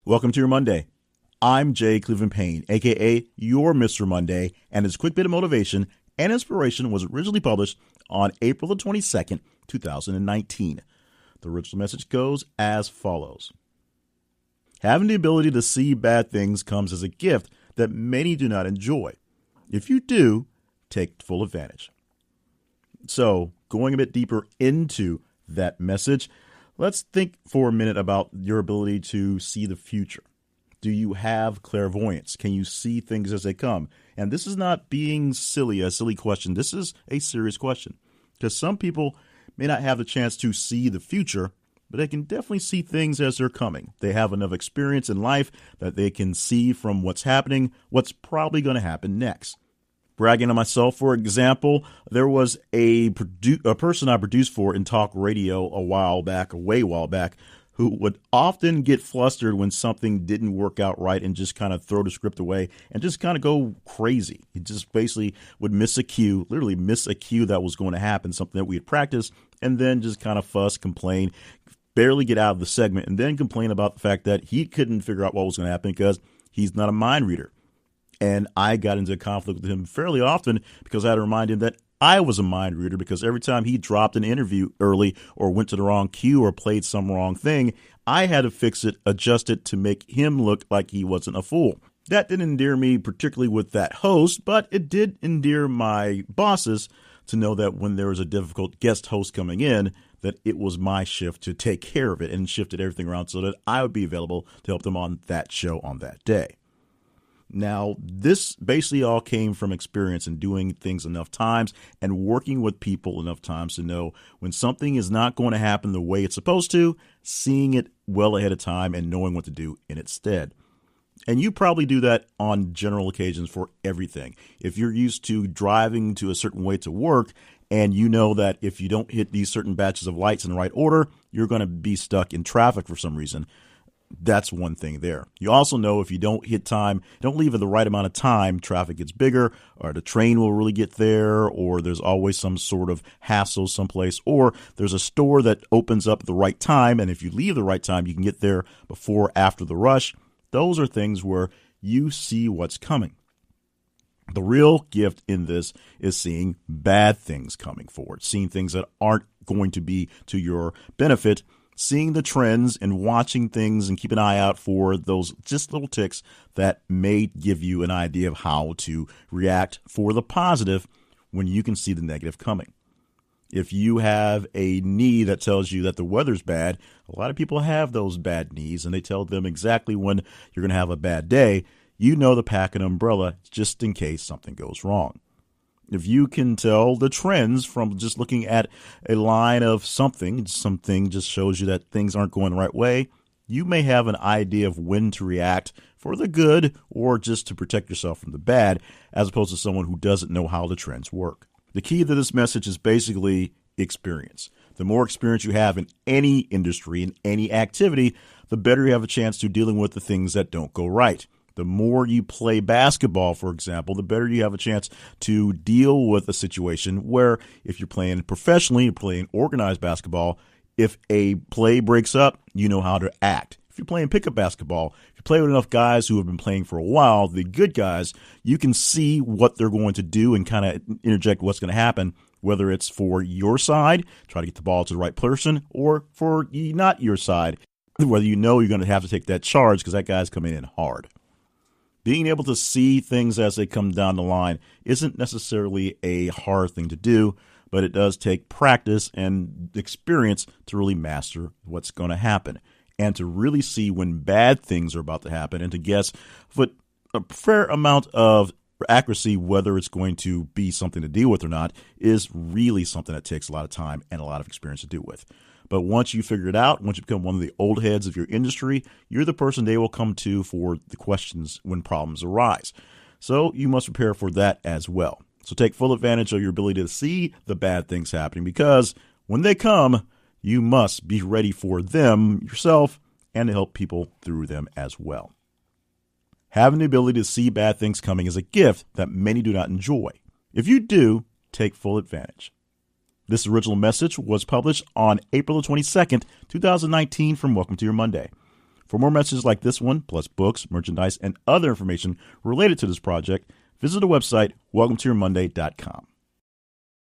Welcome to your Monday. I'm Jay Cleveland Payne, aka your Mr. Monday, and this quick bit of motivation and inspiration was originally published on April the 22nd, 2019. The original message goes as follows. Having the ability to see bad things comes as a gift that many do not enjoy. If you do, take full advantage. So, going a bit deeper into that message, let's think for a minute about your ability to see the future. Do you have clairvoyance? Can you see things as they come? And this is not being silly, a silly question. This is a serious question because some people may not have the chance to see the future, but they can definitely see things as they're coming. They have enough experience in life that they can see from what's happening, what's probably going to happen next. Bragging on myself, for example, there was a person I produced for in talk radio a while back, who would often get flustered when something didn't work out right and just kind of throw the script away and just kind of go crazy. He just basically would literally miss a cue that was going to happen, something that we had practiced, and then just kind of fuss, complain, barely get out of the segment, and then complain about the fact that he couldn't figure out what was going to happen because he's not a mind reader. And I got into a conflict with him fairly often because I had to remind him that I was a mind reader, because every time he dropped an interview early or went to the wrong cue or played some wrong thing, I had to fix it, adjust it to make him look like he wasn't a fool. That didn't endear me particularly with that host, but it did endear my bosses to know that when there was a difficult guest host coming in, that it was my shift to take care of it, and shifted everything around so that I would be available to help them on that show on that day. Now, this basically all came from experience and doing things enough times and working with people enough times to know when something is not going to happen the way it's supposed to, seeing it well ahead of time and knowing what to do in its stead. And you probably do that on general occasions for everything. If you're used to driving to a certain way to work and you know that if you don't hit these certain batches of lights in the right order, you're going to be stuck in traffic for some reason. That's one thing there. You also know if you don't hit time, don't leave at the right amount of time, traffic gets bigger, or the train will really get there, or there's always some sort of hassle someplace, or there's a store that opens up at the right time, and if you leave the right time, you can get there before or after the rush. Those are things where you see what's coming. The real gift in this is seeing bad things coming forward, seeing things that aren't going to be to your benefit, seeing the trends and watching things and keep an eye out for those just little ticks that may give you an idea of how to react for the positive when you can see the negative coming. If you have a knee that tells you that the weather's bad, a lot of people have those bad knees and they tell them exactly when you're going to have a bad day. You know to pack an umbrella just in case something goes wrong. If you can tell the trends from just looking at a line of something just shows you that things aren't going the right way, you may have an idea of when to react for the good or just to protect yourself from the bad, as opposed to someone who doesn't know how the trends work. The key to this message is basically experience. The more experience you have in any industry, in any activity, the better you have a chance to dealing with the things that don't go right. The more you play basketball, for example, the better you have a chance to deal with a situation where if you're playing professionally, you're playing organized basketball, if a play breaks up, you know how to act. If you're playing pickup basketball, if you play with enough guys who have been playing for a while, the good guys, you can see what they're going to do and kind of interject what's going to happen, whether it's for your side, try to get the ball to the right person, or for not your side, whether you know you're going to have to take that charge because that guy's coming in hard. Being able to see things as they come down the line isn't necessarily a hard thing to do, but it does take practice and experience to really master what's going to happen and to really see when bad things are about to happen and to guess with a fair amount of accuracy whether it's going to be something to deal with or not is really something that takes a lot of time and a lot of experience to do with. But once you figure it out, once you become one of the old heads of your industry, you're the person they will come to for the questions when problems arise. So you must prepare for that as well. So take full advantage of your ability to see the bad things happening, because when they come, you must be ready for them yourself and to help people through them as well. Having the ability to see bad things coming is a gift that many do not enjoy. If you do, take full advantage. This original message was published on April the 22nd, 2019 from Welcome to Your Monday. For more messages like this one, plus books, merchandise, and other information related to this project, visit the website welcometoyourmonday.com.